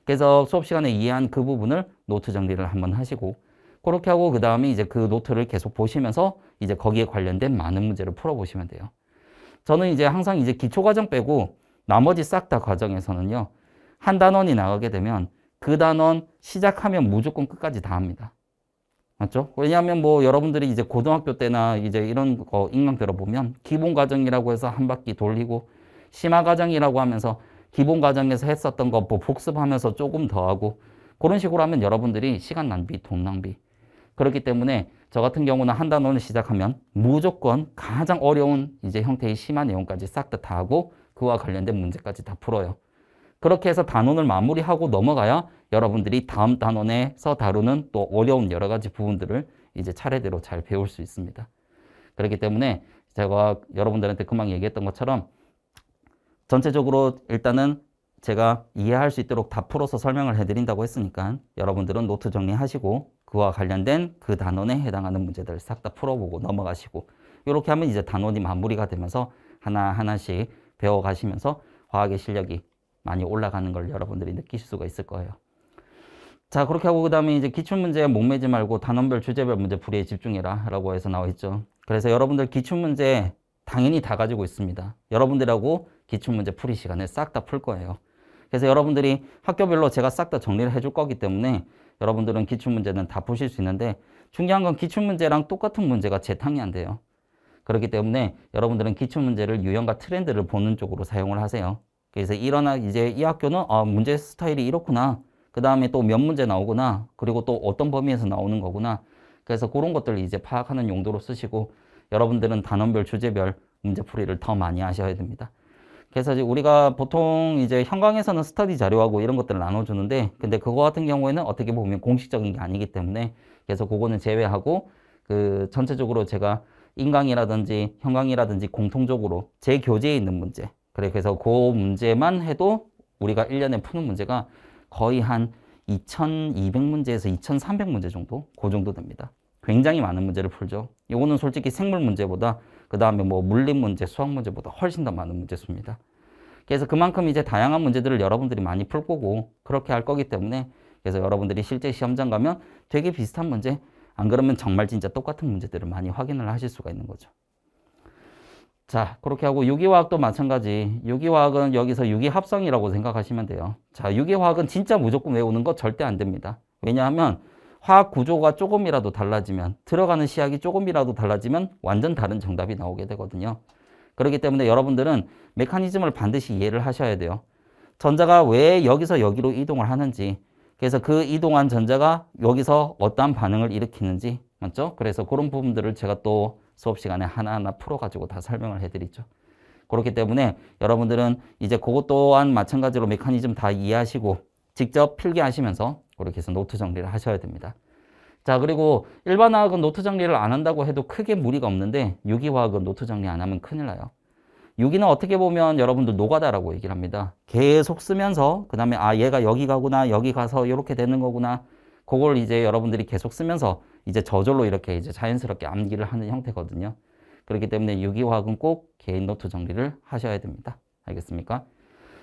그래서 수업 시간에 이해한 그 부분을 노트 정리를 한번 하시고, 그렇게 하고 그 다음에 이제 그 노트를 계속 보시면서 이제 거기에 관련된 많은 문제를 풀어보시면 돼요. 저는 이제 항상 이제 기초 과정 빼고 나머지 싹 다 과정에서는요, 한 단원이 나가게 되면 그 단원 시작하면 무조건 끝까지 다 합니다. 맞죠? 왜냐하면 뭐 여러분들이 이제 고등학교 때나 이제 이런 거 인강 들어보면 기본 과정이라고 해서 한 바퀴 돌리고, 심화 과정이라고 하면서 기본 과정에서 했었던 거 뭐 복습하면서 조금 더 하고, 그런 식으로 하면 여러분들이 시간 낭비, 돈 낭비. 그렇기 때문에 저 같은 경우는 한 단원을 시작하면 무조건 가장 어려운 이제 형태의 심화 내용까지 싹 다 하고 그와 관련된 문제까지 다 풀어요. 그렇게 해서 단원을 마무리하고 넘어가야 여러분들이 다음 단원에서 다루는 또 어려운 여러 가지 부분들을 이제 차례대로 잘 배울 수 있습니다. 그렇기 때문에 제가 여러분들한테 금방 얘기했던 것처럼 전체적으로 일단은 제가 이해할 수 있도록 다 풀어서 설명을 해드린다고 했으니까 여러분들은 노트 정리하시고 그와 관련된 그 단원에 해당하는 문제들 싹 다 풀어보고 넘어가시고 이렇게 하면 이제 단원이 마무리가 되면서 하나하나씩 배워가시면서 화학의 실력이 많이 올라가는 걸 여러분들이 느끼실 수가 있을 거예요. 자, 그렇게 하고 그 다음에 이제 기출문제에 목매지 말고 단원별 주제별 문제 풀이에 집중해라 라고 해서 나와 있죠. 그래서 여러분들 기출문제 당연히 다 가지고 있습니다. 여러분들하고 기출문제 풀이 시간에 싹 다 풀 거예요. 그래서 여러분들이 학교별로 제가 싹 다 정리를 해줄 거기 때문에 여러분들은 기출문제는 다 푸실 수 있는데 중요한 건 기출문제랑 똑같은 문제가 재탕이 안 돼요. 그렇기 때문에 여러분들은 기출문제를 유형과 트렌드를 보는 쪽으로 사용을 하세요. 그래서 이제 이 학교는 문제 스타일이 이렇구나. 그 다음에 또 몇 문제 나오구나. 그리고 또 어떤 범위에서 나오는 거구나. 그래서 그런 것들을 이제 파악하는 용도로 쓰시고 여러분들은 단원별, 주제별 문제풀이를 더 많이 하셔야 됩니다. 그래서 이제 우리가 보통 이제 현강에서는 스터디 자료하고 이런 것들을 나눠주는데 근데 그거 같은 경우에는 어떻게 보면 공식적인 게 아니기 때문에 그래서 그거는 제외하고 그 전체적으로 제가 인강이라든지 현강이라든지 공통적으로 제 교재에 있는 문제 그래서 그 문제만 해도 우리가 1년에 푸는 문제가 거의 한 2200문제에서 2300문제 정도? 그 정도 됩니다. 굉장히 많은 문제를 풀죠. 이거는 솔직히 생물 문제보다 그 다음에 뭐 물리 문제, 수학 문제보다 훨씬 더 많은 문제 수입니다. 그래서 그만큼 이제 다양한 문제들을 여러분들이 많이 풀 거고 그렇게 할 거기 때문에 그래서 여러분들이 실제 시험장 가면 되게 비슷한 문제 안 그러면 정말 진짜 똑같은 문제들을 많이 확인을 하실 수가 있는 거죠. 자, 그렇게 하고 유기화학도 마찬가지. 유기화학은 여기서 유기합성이라고 생각하시면 돼요. 자, 유기화학은 진짜 무조건 외우는 거 절대 안 됩니다. 왜냐하면 화학 구조가 조금이라도 달라지면 들어가는 시약이 조금이라도 달라지면 완전 다른 정답이 나오게 되거든요. 그렇기 때문에 여러분들은 메커니즘을 반드시 이해를 하셔야 돼요. 전자가 왜 여기서 여기로 이동을 하는지 그래서 그 이동한 전자가 여기서 어떠한 반응을 일으키는지 맞죠? 그래서 그런 부분들을 제가 또 수업 시간에 하나하나 풀어가지고 다 설명을 해드리죠. 그렇기 때문에 여러분들은 이제 그것 또한 마찬가지로 메커니즘 다 이해하시고 직접 필기하시면서 그렇게 해서 노트 정리를 하셔야 됩니다. 자, 그리고 일반화학은 노트 정리를 안 한다고 해도 크게 무리가 없는데 유기화학은 노트 정리 안 하면 큰일 나요. 유기는 어떻게 보면 여러분들 노가다라고 얘기를 합니다. 계속 쓰면서 그 다음에 얘가 여기 가구나 여기 가서 이렇게 되는 거구나 그걸 이제 여러분들이 계속 쓰면서 이제 저절로 이렇게 이제 자연스럽게 암기를 하는 형태거든요. 그렇기 때문에 유기화학은 꼭 개인 노트 정리를 하셔야 됩니다. 알겠습니까?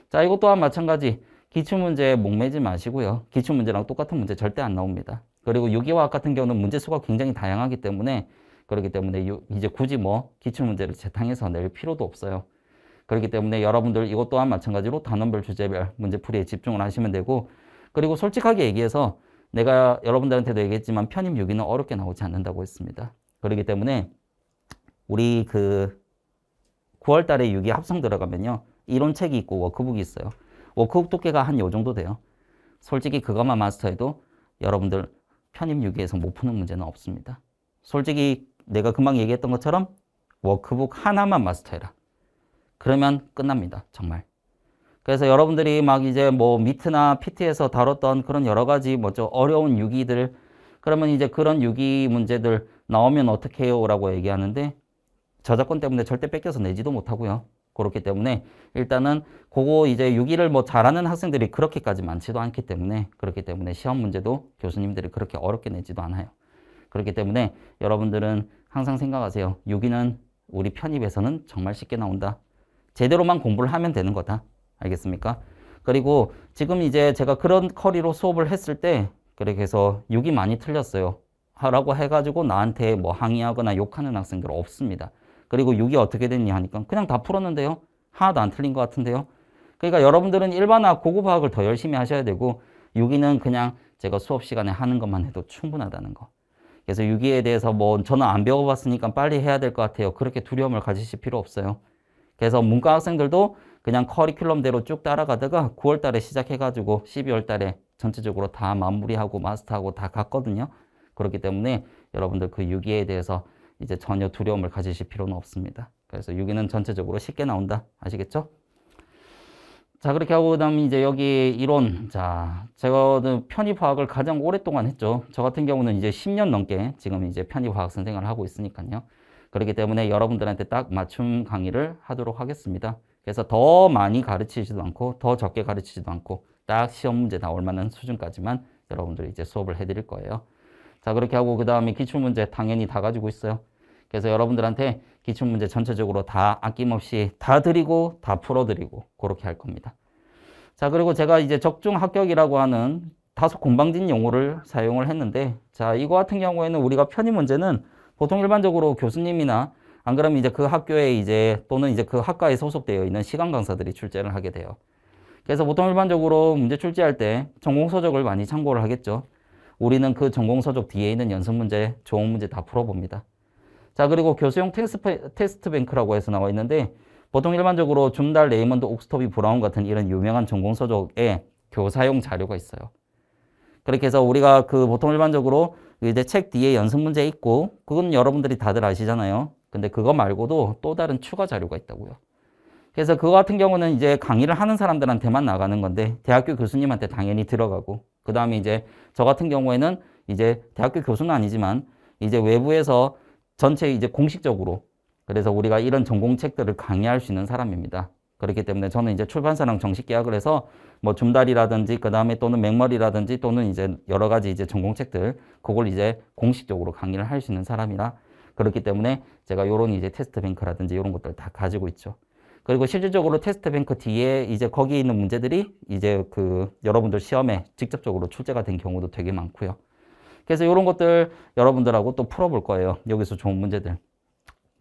자, 이것 또한 마찬가지 기출문제에 목매지 마시고요. 기출문제랑 똑같은 문제 절대 안 나옵니다. 그리고 유기화학 같은 경우는 문제 수가 굉장히 다양하기 때문에 그렇기 때문에 이제 굳이 뭐 기출문제를 재탕해서 낼 필요도 없어요. 그렇기 때문에 여러분들 이것 또한 마찬가지로 단원별, 주제별 문제풀이에 집중을 하시면 되고 그리고 솔직하게 얘기해서 내가 여러분들한테도 얘기했지만 편입 유기는 어렵게 나오지 않는다고 했습니다. 그렇기 때문에 우리 그 9월 달에 유기 합성 들어가면요. 이론책이 있고 워크북이 있어요. 워크북 두께가 한 요 정도 돼요. 솔직히 그것만 마스터해도 여러분들 편입 유기에서 못 푸는 문제는 없습니다. 솔직히 내가 금방 얘기했던 것처럼 워크북 하나만 마스터해라. 그러면 끝납니다. 정말. 그래서 여러분들이 막 이제 뭐 미트나 PT에서 다뤘던 그런 여러 가지 뭐죠 어려운 유기들 그러면 이제 그런 유기 문제들 나오면 어떻게 해요? 라고 얘기하는데 저작권 때문에 절대 뺏겨서 내지도 못하고요. 그렇기 때문에 일단은 그거 이제 유기를 뭐 잘하는 학생들이 그렇게까지 많지도 않기 때문에 그렇기 때문에 시험 문제도 교수님들이 그렇게 어렵게 내지도 않아요. 그렇기 때문에 여러분들은 항상 생각하세요. 유기는 우리 편입에서는 정말 쉽게 나온다. 제대로만 공부를 하면 되는 거다. 알겠습니까? 그리고 지금 이제 제가 그런 커리로 수업을 했을 때 그렇게 해서 유기 많이 틀렸어요. 하라고 해가지고 나한테 뭐 항의하거나 욕하는 학생들 없습니다. 그리고 유기 어떻게 됐냐 하니까 그냥 다 풀었는데요. 하나도 안 틀린 것 같은데요. 그러니까 여러분들은 일반화학, 고급화학을 더 열심히 하셔야 되고 유기는 그냥 제가 수업 시간에 하는 것만 해도 충분하다는 거. 그래서 유기에 대해서 뭐 저는 안 배워봤으니까 빨리 해야 될 것 같아요. 그렇게 두려움을 가지실 필요 없어요. 그래서 문과 학생들도 그냥 커리큘럼대로 쭉 따라가다가 9월 달에 시작해가지고 12월 달에 전체적으로 다 마무리하고 마스터하고 다 갔거든요. 그렇기 때문에 여러분들 그 유기에 대해서 이제 전혀 두려움을 가지실 필요는 없습니다. 그래서 유기는 전체적으로 쉽게 나온다. 아시겠죠? 자, 그렇게 하고 그다음에 이제 여기 이론. 자, 제가 편입화학을 가장 오랫동안 했죠. 저 같은 경우는 이제 10년 넘게 지금 이제 편입화학 선생을 하고 있으니까요. 그렇기 때문에 여러분들한테 딱 맞춤 강의를 하도록 하겠습니다. 그래서 더 많이 가르치지도 않고 더 적게 가르치지도 않고 딱 시험 문제 나올 만한 수준까지만 여러분들이 이제 수업을 해드릴 거예요. 자, 그렇게 하고 그 다음에 기출문제 당연히 다 가지고 있어요. 그래서 여러분들한테 기출문제 전체적으로 다 아낌없이 다 드리고 다 풀어드리고 그렇게 할 겁니다. 자, 그리고 제가 이제 적중 합격이라고 하는 다소 건방진 용어를 사용을 했는데, 자, 이거 같은 경우에는 우리가 편입 문제는 보통 일반적으로 교수님이나 안 그러면 이제 그 학교에 이제 또는 이제 그 학과에 소속되어 있는 시간 강사들이 출제를 하게 돼요. 그래서 보통 일반적으로 문제 출제할 때 전공 서적을 많이 참고를 하겠죠. 우리는 그 전공 서적 뒤에 있는 연습 문제, 조언 문제 다 풀어봅니다. 자, 그리고 교수용 테스트 뱅크라고 해서 나와 있는데, 보통 일반적으로 줌달, 레이먼드, 옥스토비, 브라운 같은 이런 유명한 전공 서적에 교사용 자료가 있어요. 그렇게 해서 우리가 그 보통 일반적으로 이제 책 뒤에 연습 문제 있고, 그건 여러분들이 다들 아시잖아요. 근데 그거 말고도 또 다른 추가 자료가 있다고요. 그래서 그거 같은 경우는 이제 강의를 하는 사람들한테만 나가는 건데, 대학교 교수님한테 당연히 들어가고, 그 다음에 이제 저 같은 경우에는 이제 대학교 교수는 아니지만, 이제 외부에서 전체 이제 공식적으로, 그래서 우리가 이런 전공책들을 강의할 수 있는 사람입니다. 그렇기 때문에 저는 이제 출판사랑 정식 계약을 해서 뭐 줌달이라든지 그 다음에 또는 맥머리라든지 또는 이제 여러 가지 이제 전공책들, 그걸 이제 공식적으로 강의를 할 수 있는 사람이라, 그렇기 때문에 제가 요런 이제 테스트 뱅크라든지 이런 것들 다 가지고 있죠. 그리고 실질적으로 테스트 뱅크 뒤에 이제 거기에 있는 문제들이 이제 그 여러분들 시험에 직접적으로 출제가 된 경우도 되게 많고요. 그래서 이런 것들 여러분들하고 또 풀어볼 거예요. 여기서 좋은 문제들.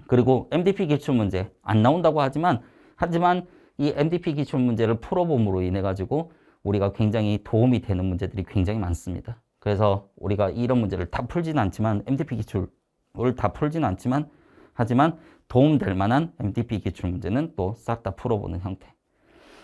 그리고 MDP 기출문제 안 나온다고 하지만 이 MDP 기출문제를 풀어봄으로 인해 가지고 우리가 굉장히 도움이 되는 문제들이 굉장히 많습니다. 그래서 우리가 이런 문제를 다 풀지는 않지만 MDP 기출을 다 풀지는 않지만 하지만 도움될 만한 MDP 기출문제는 또 싹 다 풀어보는 형태.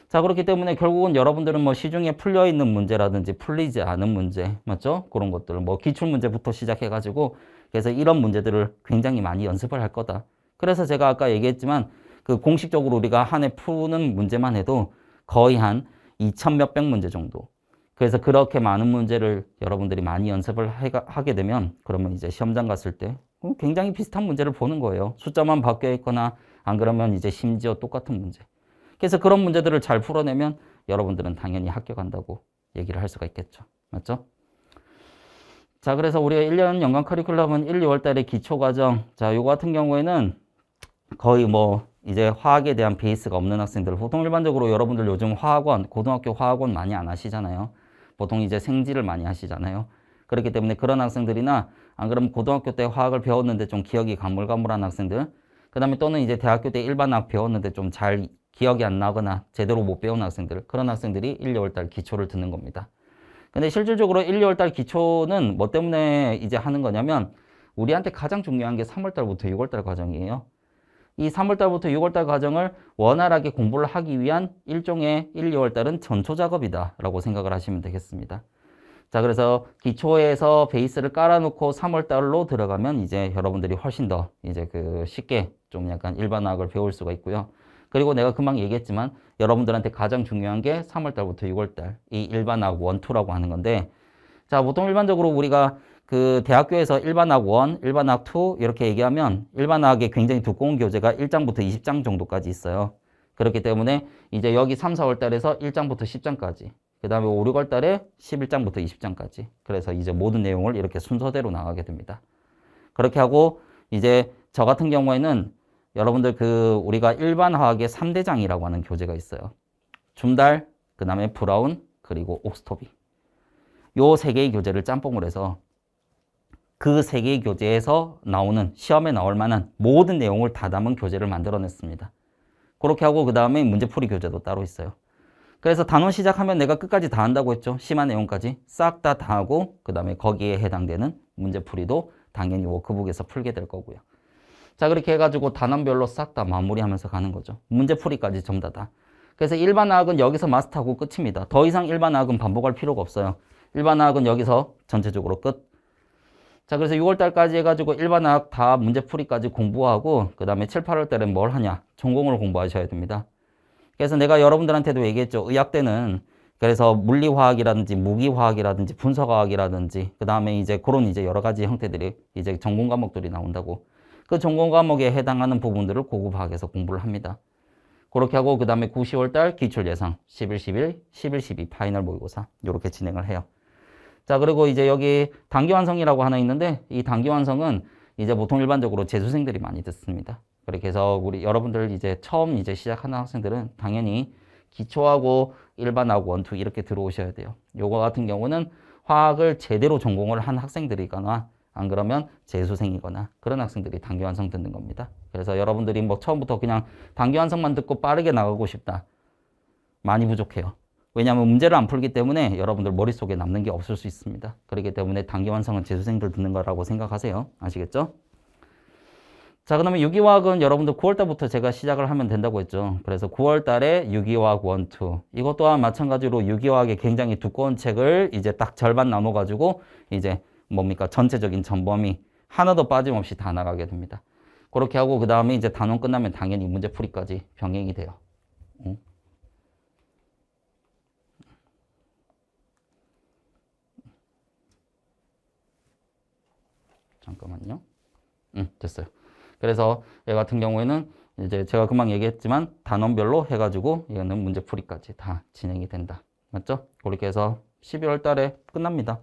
자, 그렇기 때문에 결국은 여러분들은 뭐 시중에 풀려있는 문제라든지 풀리지 않은 문제, 맞죠? 그런 것들, 뭐 기출문제부터 시작해가지고, 그래서 이런 문제들을 굉장히 많이 연습을 할 거다. 그래서 제가 아까 얘기했지만, 그 공식적으로 우리가 한 해 푸는 문제만 해도 거의 한 2,000 몇백 문제 정도. 그래서 그렇게 많은 문제를 여러분들이 많이 연습을 하게 되면, 그러면 이제 시험장 갔을 때 굉장히 비슷한 문제를 보는 거예요. 숫자만 바뀌어 있거나, 안 그러면 이제 심지어 똑같은 문제. 그래서 그런 문제들을 잘 풀어내면 여러분들은 당연히 합격한다고 얘기를 할 수가 있겠죠. 맞죠? 자, 그래서 우리가 1년 연간 커리큘럼은 1, 2월 달에 기초과정. 자, 요거 같은 경우에는 거의 뭐 이제 화학에 대한 베이스가 없는 학생들. 보통 일반적으로 여러분들 요즘 화학원, 고등학교 화학원 많이 안 하시잖아요. 보통 이제 생지를 많이 하시잖아요. 그렇기 때문에 그런 학생들이나 안 그러면 고등학교 때 화학을 배웠는데 좀 기억이 가물가물한 학생들. 그 다음에 또는 이제 대학교 때 일반화학 배웠는데 좀 잘 기억이 안 나거나 제대로 못 배운 학생들, 그런 학생들이 1, 2월 달 기초를 듣는 겁니다. 근데 실질적으로 1, 2월 달 기초는 뭐 때문에 이제 하는 거냐면 우리한테 가장 중요한 게 3월 달부터 6월 달 과정이에요. 이 3월 달부터 6월 달 과정을 원활하게 공부를 하기 위한 일종의 1, 2월 달은 전초 작업이다 라고 생각을 하시면 되겠습니다. 자, 그래서 기초에서 베이스를 깔아놓고 3월 달로 들어가면 이제 여러분들이 훨씬 더 이제 그 쉽게 좀 약간 일반화학을 배울 수가 있고요. 그리고 내가 금방 얘기했지만 여러분들한테 가장 중요한 게 3월 달부터 6월 달, 이 일반화학 1, 2라고 하는 건데, 자, 보통 일반적으로 우리가 그 대학교에서 일반화학 1, 일반화학 2 이렇게 얘기하면 일반화학의 굉장히 두꺼운 교재가 1장부터 20장 정도까지 있어요. 그렇기 때문에 이제 여기 3, 4월 달에서 1장부터 10장까지, 그 다음에 5, 6월 달에 11장부터 20장까지. 그래서 이제 모든 내용을 이렇게 순서대로 나가게 됩니다. 그렇게 하고 이제 저 같은 경우에는 여러분들 그 우리가 일반화학의 3대장이라고 하는 교재가 있어요. 줌달, 그 다음에 브라운, 그리고 옥스토비. 요 세 개의 교재를 짬뽕을 해서 그 세 개의 교재에서 나오는 시험에 나올 만한 모든 내용을 다 담은 교재를 만들어냈습니다. 그렇게 하고 그 다음에 문제풀이 교재도 따로 있어요. 그래서 단원 시작하면 내가 끝까지 다 한다고 했죠. 심화 내용까지 싹 다 하고 그 다음에 거기에 해당되는 문제풀이도 당연히 워크북에서 풀게 될 거고요. 자, 그렇게 해가지고 단원별로 싹 다 마무리하면서 가는 거죠. 문제풀이까지 전부 다. 그래서 일반화학은 여기서 마스터하고 끝입니다. 더 이상 일반화학은 반복할 필요가 없어요. 일반화학은 여기서 전체적으로 끝. 자, 그래서 6월달까지 해가지고 일반화학 다 문제풀이까지 공부하고 그 다음에 7, 8월 달엔 뭘 하냐? 전공을 공부하셔야 됩니다. 그래서 내가 여러분들한테도 얘기했죠. 의학대는 그래서 물리화학이라든지 무기화학이라든지 분석화학이라든지 그 다음에 이제 그런 이제 여러 가지 형태들이 이제 전공 과목들이 나온다고. 그 전공 과목에 해당하는 부분들을 고급화학에서 공부를 합니다. 그렇게 하고 그 다음에 9, 10월 달 기출 예상 11, 11, 11, 12 파이널 모의고사 이렇게 진행을 해요. 자, 그리고 이제 여기 단기 완성이라고 하나 있는데 이 단기 완성은 이제 보통 일반적으로 재수생들이 많이 듣습니다. 그렇게 해서 우리 여러분들 이제 처음 이제 시작하는 학생들은 당연히 기초하고 일반하고 원투 이렇게 들어오셔야 돼요. 요거 같은 경우는 화학을 제대로 전공을 한 학생들이거나 안 그러면 재수생이거나 그런 학생들이 단기 완성 듣는 겁니다. 그래서 여러분들이 뭐 처음부터 그냥 단기 완성만 듣고 빠르게 나가고 싶다. 많이 부족해요. 왜냐하면 문제를 안 풀기 때문에 여러분들 머릿속에 남는 게 없을 수 있습니다. 그렇기 때문에 단기 완성은 재수생들 듣는 거라고 생각하세요. 아시겠죠? 자, 그러면 유기화학은 여러분들 9월 달부터 제가 시작을 하면 된다고 했죠. 그래서 9월 달에 유기화학 1, 2. 이것 또한 마찬가지로 유기화학의 굉장히 두꺼운 책을 이제 딱 절반 나눠가지고 이제 뭡니까? 전체적인 전범위 하나도 빠짐없이 다 나가게 됩니다. 그렇게 하고 그 다음에 이제 단원 끝나면 당연히 문제풀이까지 병행이 돼요. 잠깐만요. 됐어요. 그래서 얘 같은 경우에는 이제 제가 금방 얘기했지만 단원별로 해가지고 이거는 문제풀이까지 다 진행이 된다. 맞죠? 그렇게 해서 12월 달에 끝납니다.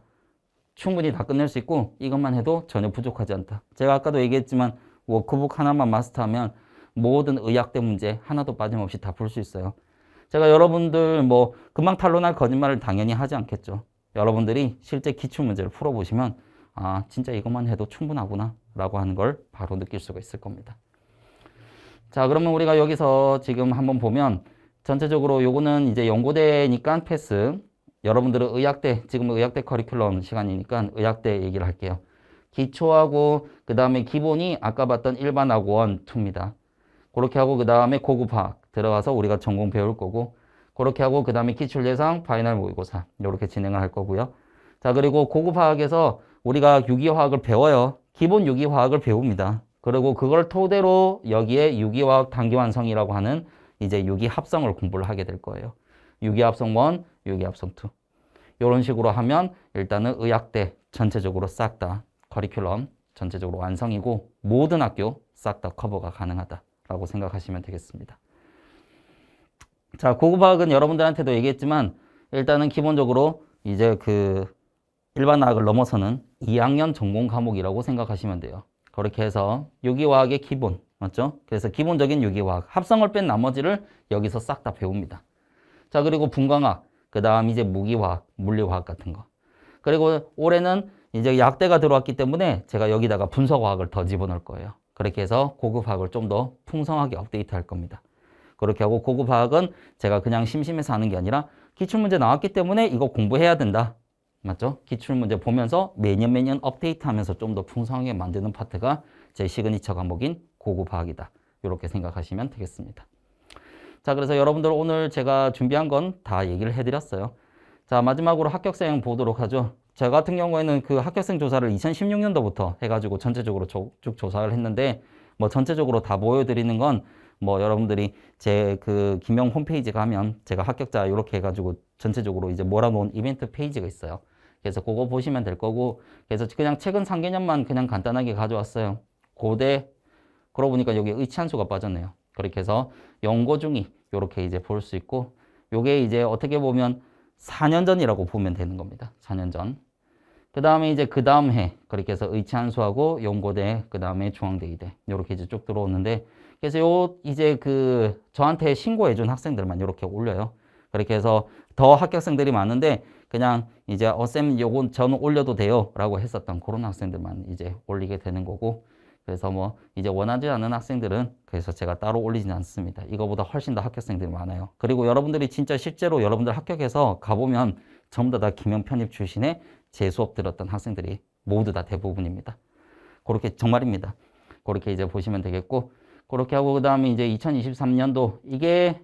충분히 다 끝낼 수 있고 이것만 해도 전혀 부족하지 않다. 제가 아까도 얘기했지만 워크북 하나만 마스터하면 모든 의학대 문제 하나도 빠짐없이 다 풀 수 있어요. 제가 여러분들 뭐 금방 탄론할 거짓말을 당연히 하지 않겠죠. 여러분들이 실제 기출문제를 풀어보시면 아, 진짜 이것만 해도 충분하구나 라고 하는 걸 바로 느낄 수가 있을 겁니다. 자, 그러면 우리가 여기서 지금 한번 보면 전체적으로 요거는 이제 연고대니까 패스. 여러분들은 의학대, 지금 의학대 커리큘럼 시간이니까 의학대 얘기를 할게요. 기초하고 그 다음에 기본이 아까 봤던 일반하고 1, 2입니다. 그렇게 하고 그 다음에 고급화학 들어가서 우리가 전공 배울 거고 그렇게 하고 그 다음에 기출예상, 파이널 모의고사 이렇게 진행을 할 거고요. 자, 그리고 고급화학에서 우리가 유기화학을 배워요. 기본 유기화학을 배웁니다. 그리고 그걸 토대로 여기에 유기화학 단기완성이라고 하는 이제 유기합성을 공부를 하게 될 거예요. 유기합성 1, 유기합성 2. 이런 식으로 하면 일단은 의학대 전체적으로 싹 다 커리큘럼 전체적으로 완성이고 모든 학교 싹 다 커버가 가능하다라고 생각하시면 되겠습니다. 자, 고급화학은 여러분들한테도 얘기했지만 일단은 기본적으로 이제 그 일반화학을 넘어서는 2학년 전공 과목이라고 생각하시면 돼요. 그렇게 해서 유기화학의 기본, 맞죠? 그래서 기본적인 유기화학, 합성을 뺀 나머지를 여기서 싹 다 배웁니다. 자, 그리고 분광학, 그 다음 이제 무기화학, 물리화학 같은 거. 그리고 올해는 이제 약대가 들어왔기 때문에 제가 여기다가 분석화학을 더 집어넣을 거예요. 그렇게 해서 고급화학을 좀 더 풍성하게 업데이트 할 겁니다. 그렇게 하고 고급화학은 제가 그냥 심심해서 하는 게 아니라 기출문제 나왔기 때문에 이거 공부해야 된다. 맞죠? 기출문제 보면서 매년 업데이트하면서 좀 더 풍성하게 만드는 파트가 제 시그니처 과목인 고급화학이다. 이렇게 생각하시면 되겠습니다. 자, 그래서 여러분들 오늘 제가 준비한 건 다 얘기를 해드렸어요. 자, 마지막으로 합격생 보도록 하죠. 저 같은 경우에는 그 합격생 조사를 2016년도부터 해가지고 전체적으로 쭉 조사를 했는데 뭐 전체적으로 다 보여드리는 건 뭐 여러분들이 제 그 김영 홈페이지 가면 제가 합격자 이렇게 해가지고 전체적으로 이제 몰아놓은 이벤트 페이지가 있어요. 그래서 그거 보시면 될 거고 그래서 그냥 최근 3개년만 그냥 간단하게 가져왔어요. 고대 그러고 보니까 여기 의치한수가 빠졌네요. 그렇게 해서 연고중이 이렇게 이제 볼 수 있고 요게 이제 어떻게 보면 4년 전이라고 보면 되는 겁니다. 4년 전. 그 다음에 이제 그 다음 해 그렇게 해서 의치한수하고 연고대 그 다음에 중앙대 이대 이렇게 이제 쭉 들어오는데 그래서 요 이제 그 저한테 신고해 준 학생들만 이렇게 올려요. 그렇게 해서 더 합격생들이 많은데 그냥 이제 쌤 요건 저는 올려도 돼요 라고 했었던 그런 학생들만 이제 올리게 되는 거고 그래서 뭐 이제 원하지 않는 학생들은 그래서 제가 따로 올리지는 않습니다. 이거보다 훨씬 더 합격생들이 많아요. 그리고 여러분들이 진짜 실제로 여러분들 합격해서 가보면 전부 다 김영 편입 출신의 제 수업 들었던 학생들이 모두 다 대부분입니다. 그렇게 정말입니다. 그렇게 이제 보시면 되겠고 그렇게 하고 그 다음에 이제 2023년도 이게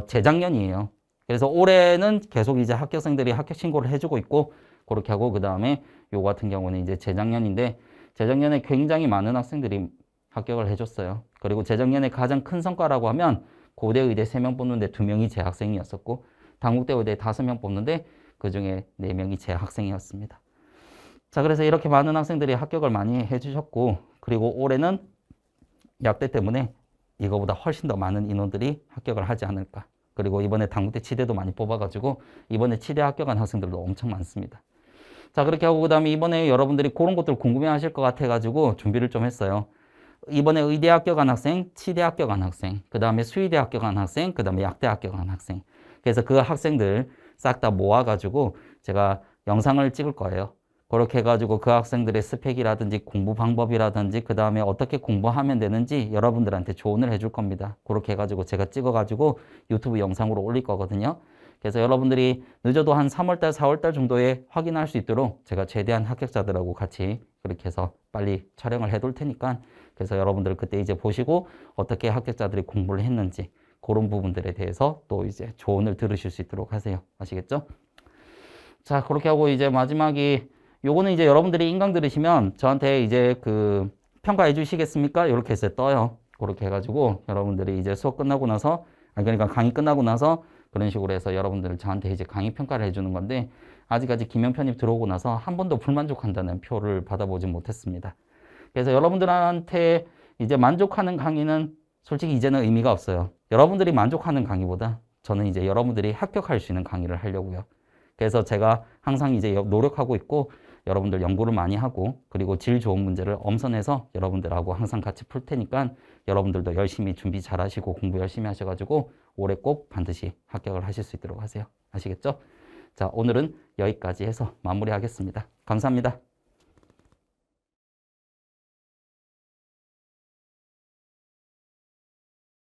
재작년이에요. 그래서 올해는 계속 이제 합격생들이 합격 신고를 해주고 있고 그렇게 하고 그 다음에 요 같은 경우는 이제 재작년인데 재작년에 굉장히 많은 학생들이 합격을 해줬어요. 그리고 재작년에 가장 큰 성과라고 하면 고대 의대 3명 뽑는데 2명이 재학생이었었고 당국대 의대 5명 뽑는데 그중에 4명이 재학생이었습니다. 자, 그래서 이렇게 많은 학생들이 합격을 많이 해주셨고 그리고 올해는 약대 때문에 이거보다 훨씬 더 많은 인원들이 합격을 하지 않을까. 그리고 이번에 당국대 치대도 많이 뽑아가지고 이번에 치대 합격한 학생들도 엄청 많습니다. 자, 그렇게 하고 그다음에 이번에 여러분들이 그런 것들 궁금해 하실 것 같아가지고 준비를 좀 했어요. 이번에 의대 합격한 학생, 치대 합격한 학생, 그 다음에 수의대 합격한 학생, 그 다음에 약대 합격한 학생. 그래서 그 학생들 싹 다 모아가지고 제가 영상을 찍을 거예요. 그렇게 해가지고 그 학생들의 스펙이라든지 공부 방법이라든지 그 다음에 어떻게 공부하면 되는지 여러분들한테 조언을 해줄 겁니다. 그렇게 해가지고 제가 찍어가지고 유튜브 영상으로 올릴 거거든요. 그래서 여러분들이 늦어도 한 3월달, 4월달 정도에 확인할 수 있도록 제가 최대한 합격자들하고 같이 그렇게 해서 빨리 촬영을 해둘 테니까 그래서 여러분들 그때 이제 보시고 어떻게 합격자들이 공부를 했는지 그런 부분들에 대해서 또 이제 조언을 들으실 수 있도록 하세요. 아시겠죠? 자, 그렇게 하고 이제 마지막이 요거는 이제 여러분들이 인강 들으시면 저한테 이제 그 평가해 주시겠습니까? 이렇게 해서 떠요. 그렇게 해가지고 여러분들이 이제 수업 끝나고 나서 그러니까 강의 끝나고 나서 그런 식으로 해서 여러분들 저한테 이제 강의 평가를 해주는 건데 아직까지 기명 편입 들어오고 나서 한 번도 불만족한다는 표를 받아보지 못했습니다. 그래서 여러분들한테 이제 만족하는 강의는 솔직히 이제는 의미가 없어요. 여러분들이 만족하는 강의보다 저는 이제 여러분들이 합격할 수 있는 강의를 하려고요. 그래서 제가 항상 이제 노력하고 있고 여러분들 연구를 많이 하고 그리고 질 좋은 문제를 엄선해서 여러분들하고 항상 같이 풀 테니까 여러분들도 열심히 준비 잘 하시고 공부 열심히 하셔가지고 올해 꼭 반드시 합격을 하실 수 있도록 하세요. 아시겠죠? 자, 오늘은 여기까지 해서 마무리하겠습니다. 감사합니다.